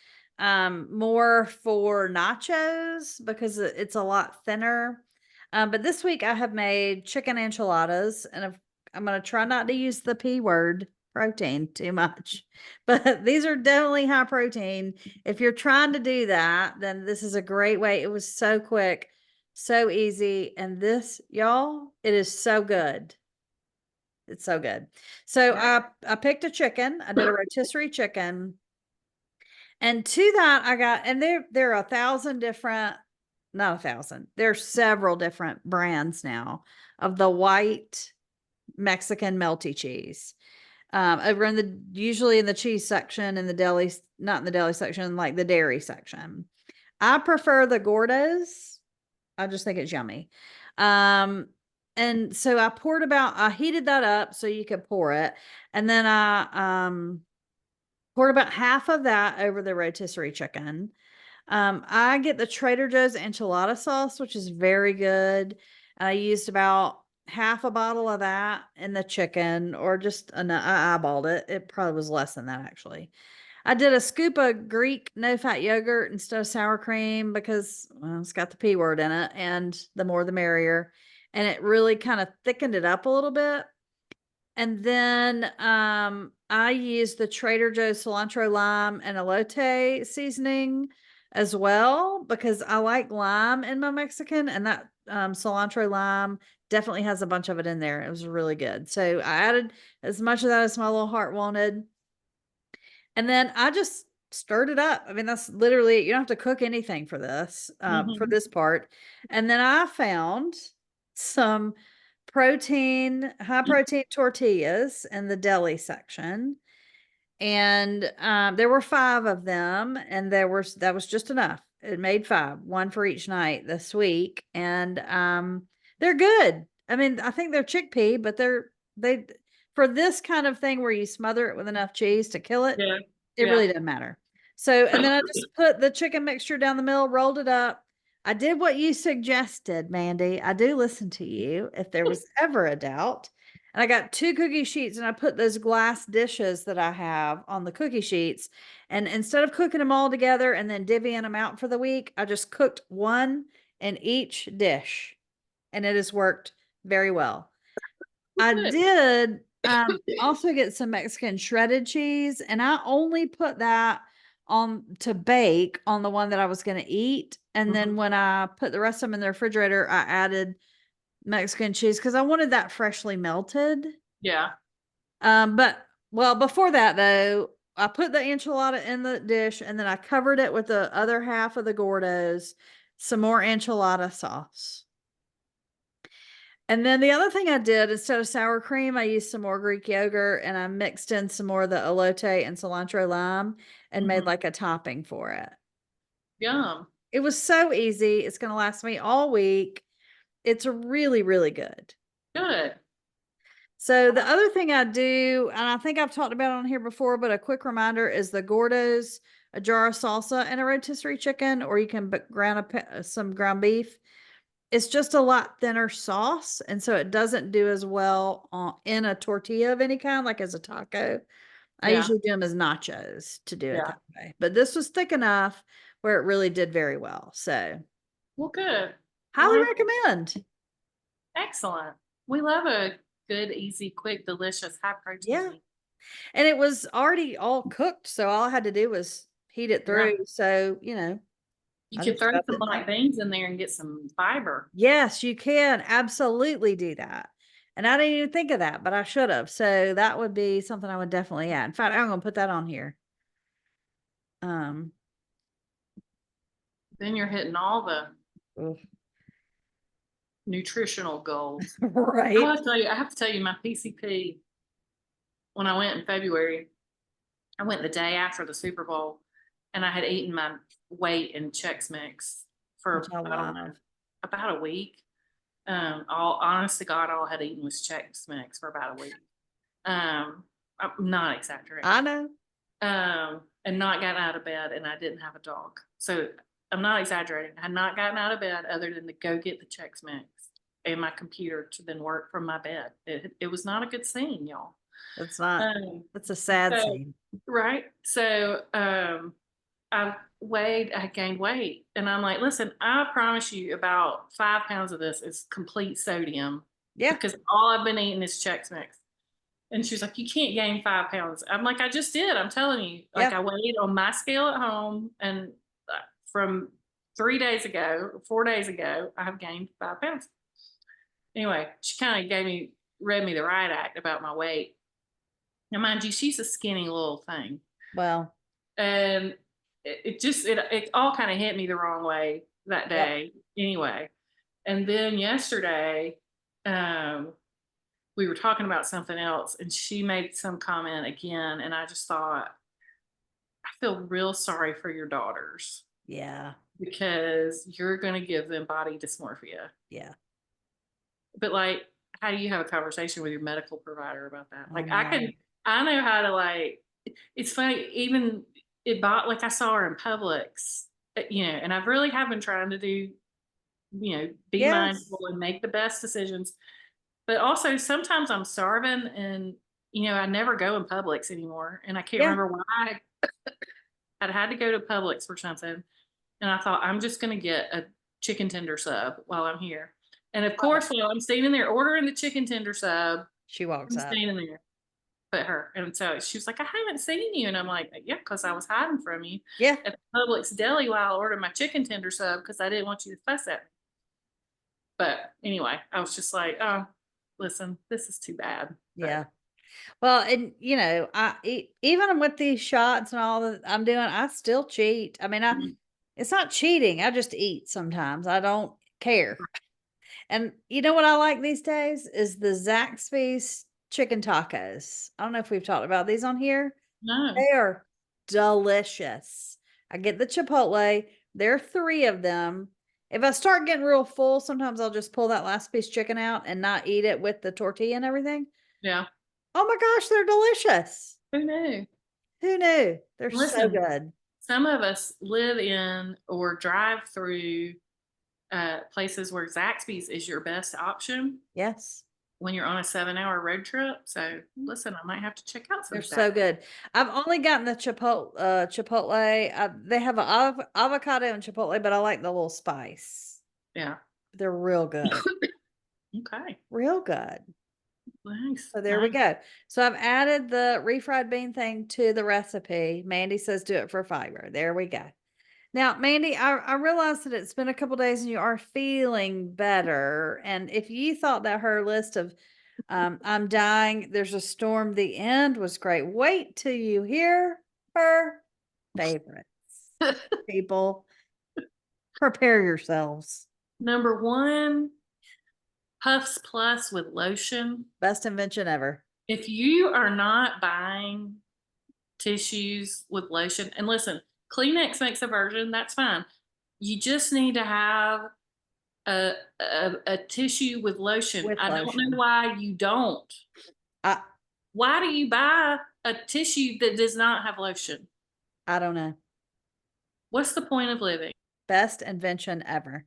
more for nachos because it's a lot thinner. But this week I have made chicken enchiladas, and I'm going to try not to use the P word, protein, too much. But these are definitely high protein. If you're trying to do that, then this is a great way. It was so quick, so easy. And this, y'all, it is so good. It's so good. So I picked a chicken. I did a rotisserie chicken. And to that I got, and there are 1,000 different, not 1,000. There's several different brands now of the white Mexican melty cheese. Over in usually in the cheese section in the deli, not in the deli section, like the dairy section. I prefer the Gordos. I just think it's yummy. And so I heated that up so you could pour it. And then I poured about half of that over the rotisserie chicken. I get the Trader Joe's enchilada sauce, which is very good. And I used about half a bottle of that in the chicken, or just I eyeballed it. It probably was less than that, actually. I did a scoop of Greek no-fat yogurt instead of sour cream because, well, it's got the P word in it, and the more the merrier. And it really kind of thickened it up a little bit. And then I used the Trader Joe's cilantro, lime, and elote seasoning as well because I like lime in my Mexican, and that cilantro lime definitely has a bunch of it in there. It was really good. So I added as much of that as my little heart wanted. And then I just stirred it up. I mean, that's literally, you don't have to cook anything for this, for this part. And then I found some high protein tortillas in the deli section. And there were 5 of them, and that was just enough. It made 5, one for each night this week. And they're good. I mean, I think they're chickpea, but they for this kind of thing where you smother it with enough cheese to kill it, Yeah. it really doesn't matter. So, and then I just put the chicken mixture down the middle, rolled it up. I did what you suggested, Mandee. I do listen to you if there was ever a doubt. And I got 2 cookie sheets and I put those glass dishes that I have on the cookie sheets. And instead of cooking them all together and then divvying them out for the week, I just cooked one in each dish. And it has worked very well. I Good. did also get some Mexican shredded cheese, and I only put that on to bake on the one that I was going to eat. And then when I put the rest of them in the refrigerator, I added Mexican cheese because I wanted that freshly melted. Yeah. But well, before that though, I put the enchilada in the dish and then I covered it with the other half of the Gordos, some more enchilada sauce. And then the other thing I did, instead of sour cream, I used some more Greek yogurt and I mixed in some more of the elote and cilantro lime and made like a topping for it. Yum. It was so easy. It's going to last me all week. It's really, really good. Good. So the other thing I do, and I think I've talked about it on here before, but a quick reminder is the Gordos, a jar of salsa and a rotisserie chicken, or you can ground some ground beef. It's just a lot thinner sauce, and so it doesn't do as well in a tortilla of any kind, like as a taco. I Yeah. usually do them as nachos to do it Yeah. that way, but this was thick enough where it really did very well. So Well, good. highly Wonderful. recommend. Excellent. We love a good, easy, quick, delicious, high protein. Yeah. And it was already all cooked, so all I had to do was heat it through. Yeah. So, You I could just throw shoved some it in black there. beans in there and get some fiber. Yes, you can absolutely do that. And I didn't even think of that, but I should have. So that would be something I would definitely add. In fact, I'm gonna put that on here. Um, Then you're hitting all the oof. nutritional goals. Right. I have to tell you, my PCP, when I went in February, I went the day after the Super Bowl and I had eaten my weight in Chex Mix for, Which I I don't know, love. about a week. All honest to God, all I had eaten was Chex Mix for about a week. I'm not exaggerating. I know. And not gotten out of bed, and I didn't have a dog. So I'm not exaggerating. I had not gotten out of bed other than to go get the Chex Mix and my computer to then work from my bed. It was not a good scene, y'all. It's not. Um, It's a sad so- scene. right. So I gained weight, and I'm like, listen, I promise you about 5 pounds of this is complete sodium. Yeah. Because all I've been eating is Chex Mix. And she's like, you can't gain 5 pounds. I'm like, I just did. I'm telling you. Like, Yeah. I weighed on my scale at home, and from 4 days ago, I have gained 5 pounds. Anyway, she kind of read me the riot act about my weight. Now, mind you, she's a skinny little thing. Well, And it all kind of hit me the wrong way that day. Anyway. And then yesterday, we were talking about something else and she made some comment again. And I just thought, I feel real sorry for your daughters yeah. because you're going to give them body dysmorphia. Yeah. But like, how do you have a conversation with your medical provider about that? Like, know. I know how to like, it's funny, even like I saw her in Publix, and I really have been trying to do, be Yes. mindful and make the best decisions. But also sometimes I'm starving and, I never go in Publix anymore. And I can't Yeah. remember why I'd had to go to Publix for something. And I thought, I'm just going to get a chicken tender sub while I'm here. And of course, while I'm standing there ordering the chicken tender sub, She walks I'm up. standing there. But her. And so she was like, I haven't seen you. And I'm like, yeah, because I was hiding from you Yeah. at the Publix deli while I ordered my chicken tender sub because I didn't want you to fuss at me. But anyway, I was just like, oh, listen, this is too bad. Yeah. Well, and even with these shots and all that I'm doing, I still cheat. I mean, it's not cheating. I just eat sometimes. I don't care. And you know what I like these days is the Zaxby's chicken tacos. I don't know if we've talked about these on here. No. They are delicious. I get the Chipotle. There are 3 of them. If I start getting real full, sometimes I'll just pull that last piece chicken out and not eat it with the tortilla and everything. Yeah. Oh my gosh, they're delicious. Who knew? Who knew? They're so Listen, good. some of us live in or drive through places where Zaxby's is your best option Yes. when you're on a 7-hour road trip. So listen, I might have to check out some They're Zaxby's. so good. I've only gotten the Chipotle. They have a avocado and Chipotle, but I like the little spice. Yeah. They're real good. Okay. Real good. Nice. So there we go. So I've added the refried bean thing to the recipe. Mandee says do it for fiber. There we go. Now, Mandee, I realize that it's been a couple days and you are feeling better. And if you thought that her list of I'm dying, there's a storm, the end was great. Wait till you hear her favorites. People, prepare yourselves. Number 1, Puffs Plus with lotion. Best invention ever. If you are not buying tissues with lotion, and listen, Kleenex makes a version, that's fine. You just need to have a tissue with lotion. With I don't lotion. know why you don't. I Why do you buy a tissue that does not have lotion? I don't know. What's the point of living? Best invention ever.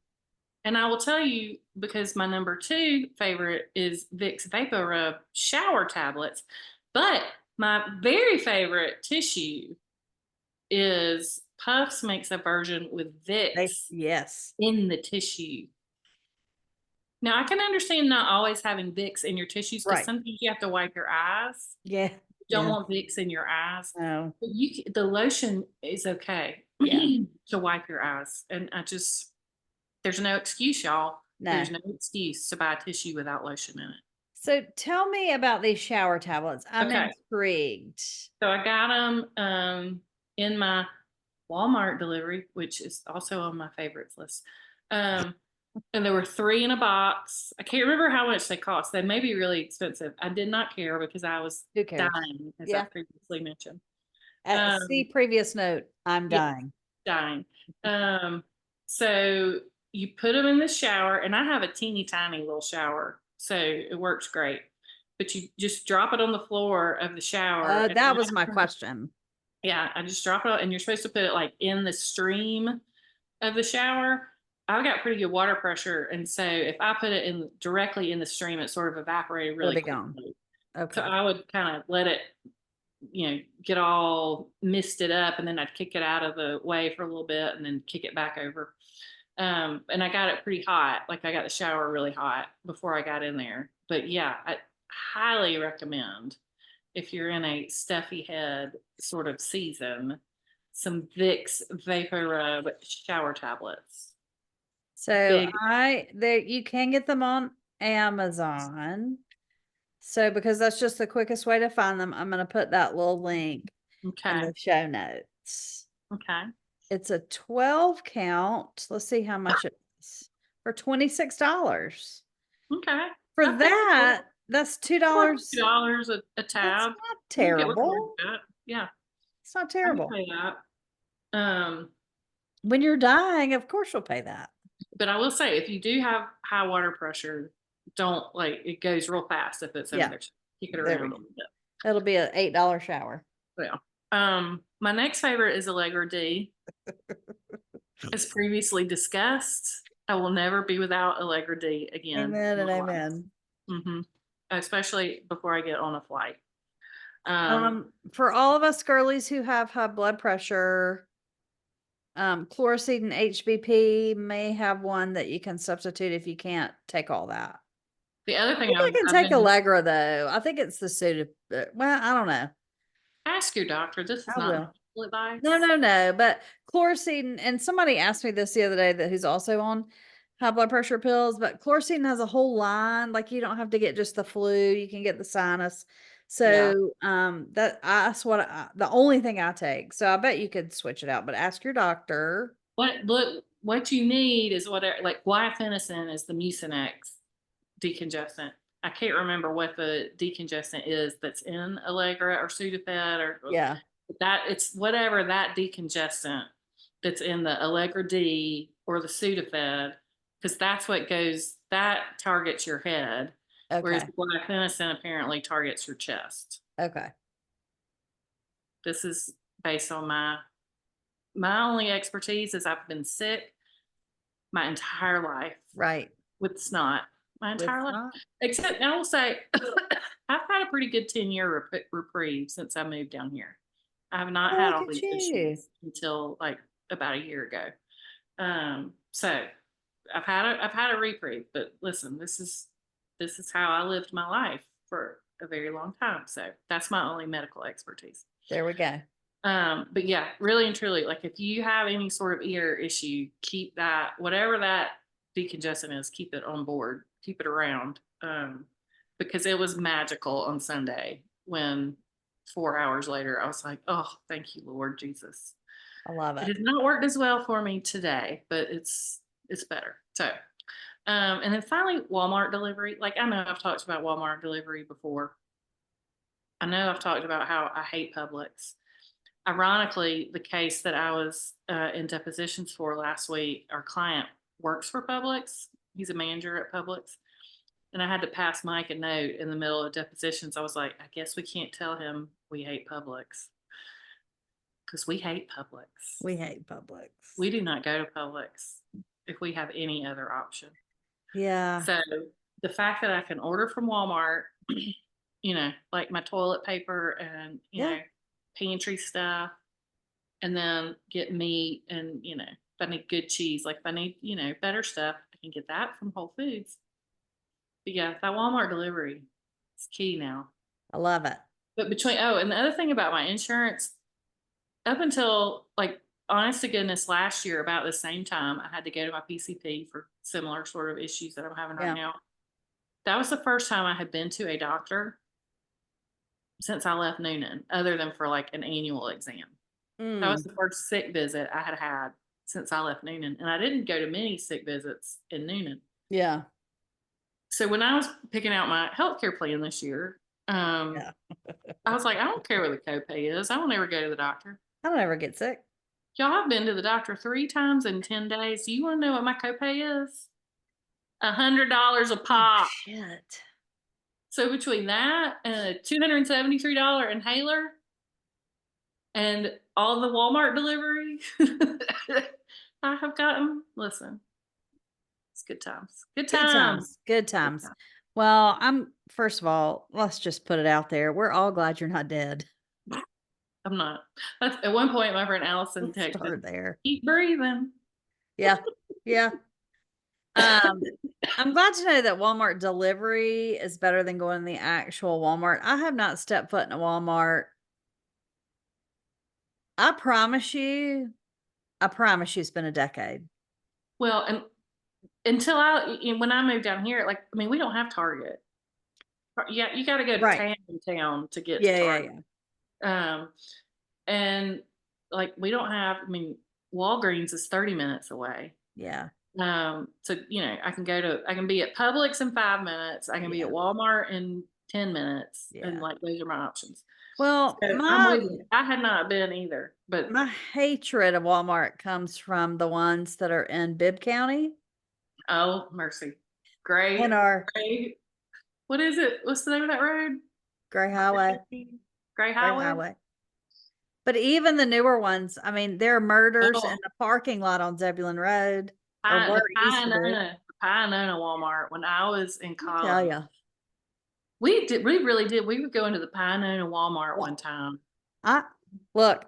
And I will tell you, because my number 2 favorite is Vicks Vapor Rub shower tablets, but my very favorite tissue is Puffs makes a version with Vicks Yes. in the tissue. Now I can understand not always having Vicks in your tissues because Right. sometimes you have to wipe your eyes. Yeah. You don't Yeah. want Vicks in your eyes. No. But the lotion is okay Yeah. to wipe your eyes. And there's no excuse, y'all. No. There's no excuse to buy tissue without lotion in it. So tell me about these shower tablets. I'm Okay. intrigued. So I got them in my Walmart delivery, which is also on my favorites list. And there were 3 in a box. I can't remember how much they cost. They may be really expensive. I did not care because I was Who cares? dying, as I Yeah. previously mentioned. See previous note. I'm yeah. dying. Dying. So you put them in the shower, and I have a teeny tiny little shower, so it works great. But you just drop it on the floor of the shower. That was my question. Yeah, I just drop it on, and you're supposed to put it like in the stream of the shower. I've got pretty good water pressure, and so if I put it in directly in the stream, it sort of evaporated really It'll be gone. quickly. Okay. So I would kind of let it, get all misted up, and then I'd kick it out of the way for a little bit and then kick it back over. And I got it pretty hot. Like I got the shower really hot before I got in there. But yeah, I highly recommend, if you're in a stuffy head sort of season, some Vicks Vapor Rub shower tablets. So you can get them on Amazon. So because that's just the quickest way to find them, I'm going to put that little link in Okay. the show notes. Okay. It's a 12 count. Let's see how much it is for $26. Okay. For I think that, that's $2. $2 a That's tab. not I get terrible. that. Yeah. It's not I can terrible. pay that. When you're dying, of course you'll pay that. But I will say, if you do have high water pressure, don't it goes real fast if it's in there. Kick it There around we a go. little bit. It'll be an $8 shower. Yeah. My next favorite is Allegra D. As previously discussed, I will never be without Allegra D again. Amen and amen. Mm-hmm. Especially before I get on a flight. For all of us girlies who have high blood pressure, Chloroseed and HBP may have one that you can substitute if you can't take all that. The other thing I can take Allegra though. I think it's the well, I don't know. Ask your doctor. This is not advice. No. But Chloroseed, and somebody asked me this the other day who's also on high blood pressure pills, but Chloroseed has a whole line. Like you don't have to get just the flu, you can get the sinus. So that's the only thing I take. So I bet you could switch it out, but ask your doctor. What you need is like guaifenesin is the Mucinex decongestant. I can't remember what the decongestant is that's in Allegra or Sudafed or that it's whatever that decongestant that's in the Allegra D or the Sudafed, because that's what that targets your head. Whereas Okay. black venison apparently targets your chest. Okay. This is based on my only expertise is I've been sick my entire life Right. with snot. My With entire life. not. Except I will say I've had a pretty good 10-year reprieve since I moved down here. I have not Oh, had look all at these you. issues until like about a year ago. So I've had a reprieve, but listen, this is how I lived my life for a very long time. So that's my only medical expertise. There we go. But yeah, really and truly, like if you have any sort of ear issue, keep that, whatever that decongestant is, keep it on board, keep it around. Because it was magical on Sunday when 4 hours later, I was like, oh, thank you, Lord Jesus. I love It it. has not worked as well for me today, but it's better. So, and then finally, Walmart delivery. Like I know I've talked about Walmart delivery before. I know I've talked about how I hate Publix. Ironically, the case that I was in depositions for last week, our client works for Publix. He's a manager at Publix. And I had to pass Mike a note in the middle of depositions. I was like, I guess we can't tell him we hate Publix because we hate Publix. We hate Publix. We do not go to Publix if we have any other option. Yeah. So the fact that I can order from Walmart, you know, like my toilet paper and, you Yeah. know, pantry stuff, and then get meat and, you know, if I need good cheese, like if I need, you know, better stuff, I can get that from Whole Foods. But yeah, that Walmart delivery is key now. I love it. But and the other thing about my insurance, up until like honest to goodness last year about the same time, I had to go to my PCP for similar sort of issues that I'm having right Yeah. now. That was the first time I had been to a doctor since I left Noonan, other than for like an annual exam. That was Mm. the first sick visit I had had since I left Noonan. And I didn't go to many sick visits in Noonan. Yeah. So when I was picking out my healthcare plan this year, Yeah. I was like, I don't care what the copay is. I don't ever go to the doctor. I don't ever get sick. Y'all, I've been to the doctor 3 times in 10 days. Do you want to know what my copay is? $100 a Oh, pop. shit. So between that and a $273 inhaler and all the Walmart delivery, I have gotten, listen, it's good times. Good Good times. times. Good times. Well, first of all, let's just put it out there. We're all glad you're not dead. I'm not. At one point, my friend Allison Let's texted, start there. keep breathing. Yeah. Yeah. I'm glad to know that Walmart delivery is better than going to the actual Walmart. I have not stepped foot in a Walmart. I promise you, it's been a decade. Well, and when I moved down here, like, I mean, we don't have Target. Yeah, you got to go to Right. town to get to Yeah, yeah, Target. And like, we don't have, I mean, Walgreens is 30 minutes away. yeah. So, you know, I can be at Publix in 5 minutes. I can be Yeah. at Walmart in 10 minutes. And Yeah. like, those are my options. Well, So I'm with you. I had not been either, but my hatred of Walmart comes from the ones that are in Bibb County oh, mercy. Great. and our What is it? What's the name of that road? Gray Highway. Gray Gray Highway? Highway. But even the newer ones, I mean, there are murders in Oh, the parking lot on Zebulon Road. Or the where it used to be. Pioneer Walmart when I was in I'll tell college. you. We really did. We would go into the Pioneer Walmart one time. Look,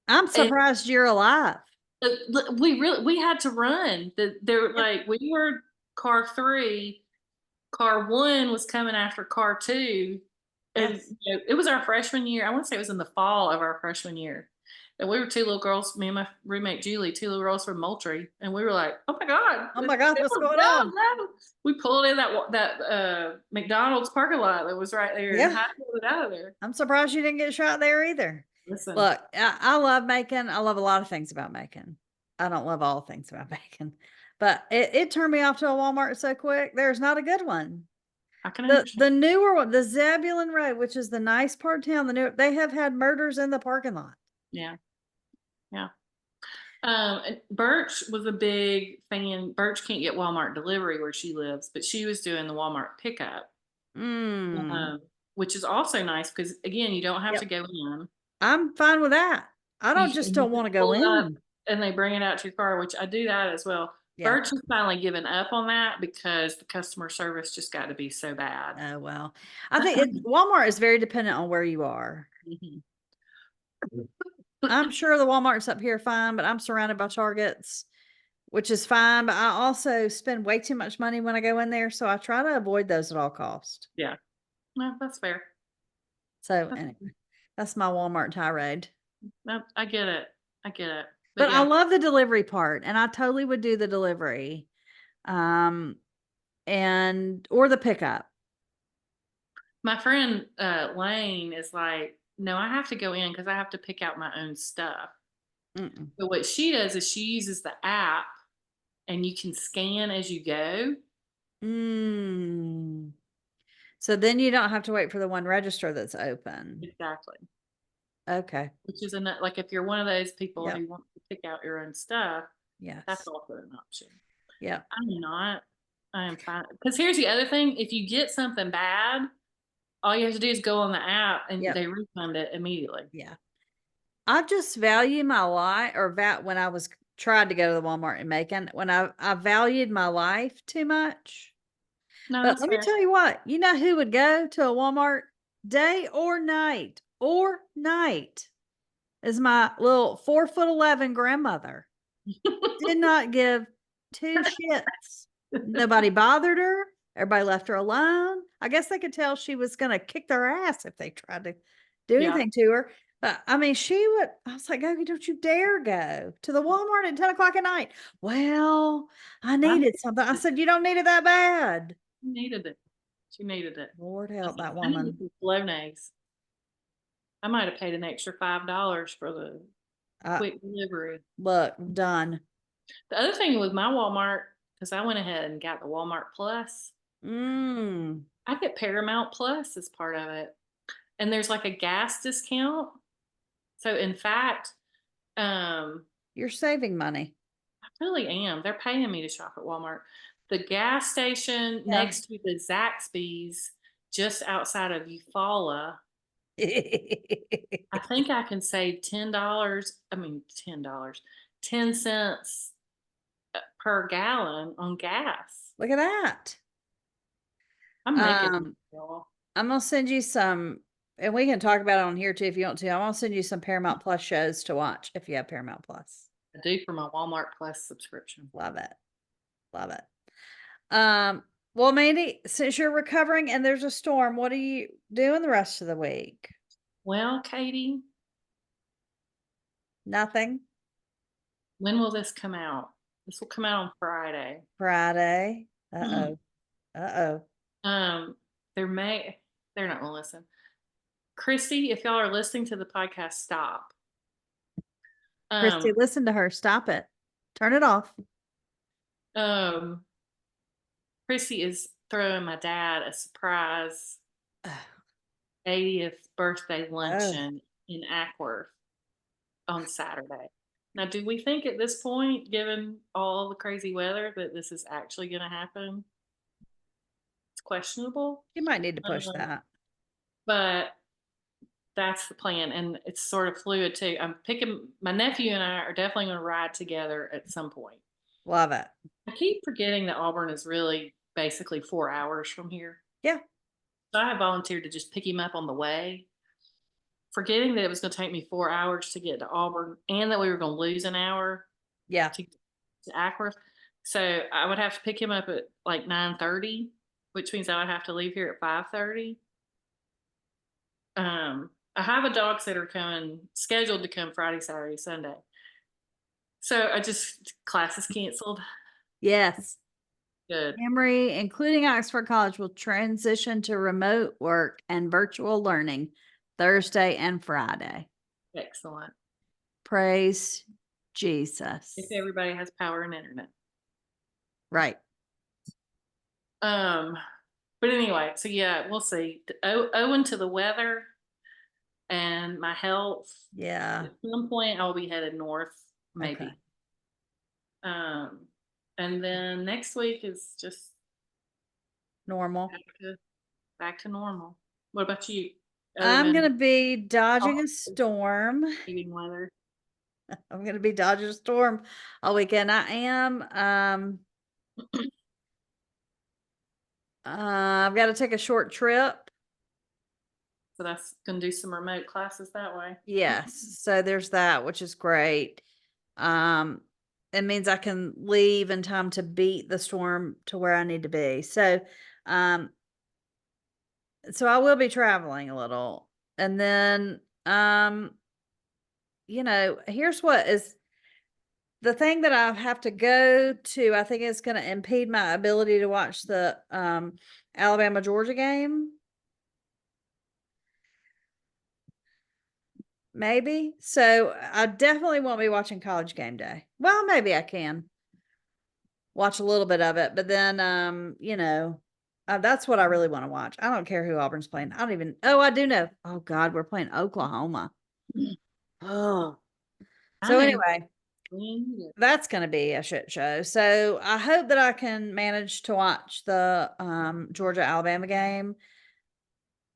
I'm And surprised you're alive. we had to run. There like we were car 3, car 1 was coming after car 2. And Yes. you know, it was our freshman year. I want to say it was in the fall of our freshman year. And we were 2 little girls, me and my roommate Julie, 2 little girls from Moultrie, and we were like, "Oh my god! Oh my God, what's going on?" No. We pulled in that McDonald's parking lot that was right there and Yeah. hightailed it out of there. I'm surprised you didn't get shot there either. Listen, Look, I love Macon. I love a lot of things about Macon. I don't love all things about Macon, but it turned me off to a Walmart so quick. There's not a good one. I can understand. The newer one, the Zebulon Road, which is the nice part of town, they have had murders in the parking lot. Yeah, yeah. And Birch was a big fan. Birch can't get Walmart delivery where she lives, but she was doing the Walmart pickup. Mm. which is also nice because again, you don't have to Yep. go in. I'm fine with that. I don't just And you don't just want to go pull it up in. and they bring it out to your car, which I do that as well. Yeah. Birch has finally given up on that because the customer service just got to be so bad. Oh, well, I think Walmart is very dependent on where you are. Mhm. I'm sure the Walmarts up here are fine, but I'm surrounded by Targets, which is fine. But I also spend way too much money when I go in there, so I try to avoid those at all cost. Yeah, no, that's fair. So That's- anyway, that's my Walmart tirade. No, I get it. I get it. But But I yeah, love the delivery part, and I totally would do the delivery, um, and or the pickup. my friend Lane is like, no, I have to go in because I have to pick out my own stuff. Mm-mm. But what she does is she uses the app and you can scan as you go. Mm. So then you don't have to wait for the one register that's open. Exactly. Okay. Which is like if you're one of those people Yep. who want to pick out your own stuff, that's Yes. also an option. Yep. I'm not. I am fine. Because here's the other thing: if you get something bad, all you have to do is go on the app and Yep. they refund it immediately. Yeah. I just value my life or when I was tried to go to the Walmart in Macon, when I valued my life too much. No, But that's let me fair. tell you what, you know who would go to a Walmart day or night is my little 4'11" grandmother. Did not give two shits. Nobody bothered her. Everybody left her alone. I guess they could tell she was going to kick their ass if they tried to do Yeah. anything to her. But I mean, I was like, oh, don't you dare go to the Walmart at 10 o'clock at night. Well, I I needed something. I said, you don't need it that bad. needed it. She needed it. Lord help Listen, that I needed woman. some bolognese. I might have paid an extra $5 for the Uh, quick delivery. look, done. The other thing with my Walmart, because I went ahead and got the Walmart Plus, Mm, I get Paramount Plus as part of it. And there's like a gas discount. So in fact, you're saving money. I really am. They're paying me to shop at Walmart. The gas station Yeah. next to the Zaxby's, just outside of Eufaula, I think I can save $10. I mean, $10, 10 cents per gallon on gas. Look at that. I'm making it, Um, y'all. I'm gonna send you some, and we can talk about it on here too if you want to. I'm gonna send you some Paramount Plus shows to watch if you have Paramount Plus. I do for my Walmart Plus subscription. Love it. Love it. Well, Mandy, since you're recovering and there's a storm, what are you doing the rest of the week? Well, Katie, Nothing. when will this come out? This will come out on Friday. Friday. Uh-oh. Uh-oh. Um, there may they're not gonna listen. Christy, if y'all are listening to the podcast, stop. Christy, Um, listen to her. Stop it. Turn it off. um, Christy is throwing my dad a surprise 80th birthday Oh, luncheon in Ackworth on Saturday. Now, do we think at this point, given all the crazy weather, that this is actually going to happen? It's questionable. you might need to push Um, that. but that's the plan. And it's sort of fluid too. I'm picking my nephew and I are definitely going to ride together at some point. Love it. I keep forgetting that Auburn is really basically 4 hours from here. Yeah. So I volunteered to just pick him up on the way, forgetting that it was going to take me 4 hours to get to Auburn and that we were going to lose an hour Yeah. to Ackworth. So I would have to pick him up at like 9:30, which means I would have to leave here at 5:30. I have a dog sitter coming, scheduled to come Friday, Saturday, Sunday. So class is canceled. Yes. Good. Emory, including Oxford College, will transition to remote work and virtual learning Thursday and Friday. Excellent. Praise Jesus. If everybody has power and internet. Right. But anyway, so yeah, we'll see. Owing to the weather and my health, Yeah. at some point I'll be headed north, maybe. Okay. And then next week is just Normal. Back to normal. What about you? I'm gonna be dodging a Oh. storm. Heating weather. I'm gonna be dodging a storm all weekend. I am. I've got to take a short trip. So that's gonna do some remote classes that way. Yes, so there's that, which is great. Um, it means I can leave in time to beat the storm to where I need to be. Um, so I will be traveling a little, and then, here's what is the thing that I have to go to. I think it's going to impede my ability to watch the Alabama Georgia game. Maybe. So I definitely won't be watching College Game Day. Well, maybe I can watch a little bit of it, but then, that's what I really want to watch. I don't care who Auburn's playing. I don't even. Oh, I do know. Oh God, we're playing Oklahoma. Oh. I So know. anyway, that's going to be a shit show. So I hope that I can manage to watch the Georgia Alabama game.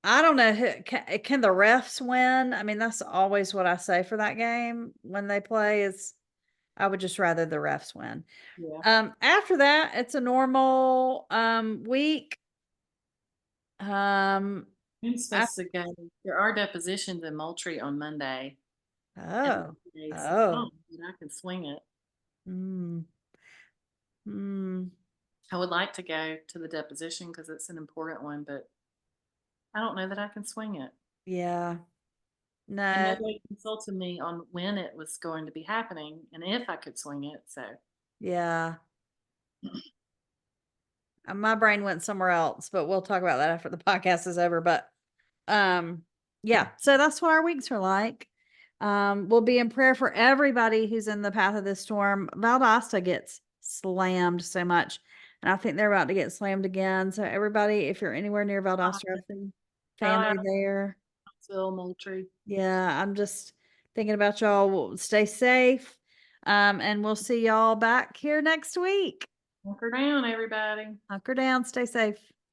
I don't know who can the refs win? I mean, that's always what I say for that game when they play is I would just rather the refs win. Yeah. After that, it's a normal week. Who's I, supposed to go? There are depositions in Moultrie on Monday. And oh, Monday, so I oh, don't think I can swing it. mm, mm, I would like to go to the deposition because it's an important one, but I don't know that I can swing it. yeah, And no, nobody consulted me on when it was going to be happening and if I could swing it. So yeah. My brain went somewhere else, but we'll talk about that after the podcast is over. But yeah, so that's what our weeks are like. We'll be in prayer for everybody who's in the path of this storm. Valdosta gets slammed so much, and I think they're about to get slammed again. So everybody, if you're anywhere near Valdosta, I have some family there. Phil Moultrie. Yeah, I'm just thinking about y'all. Stay safe. And we'll see y'all back here next week. Hunker down, everybody. Hunker down, stay safe.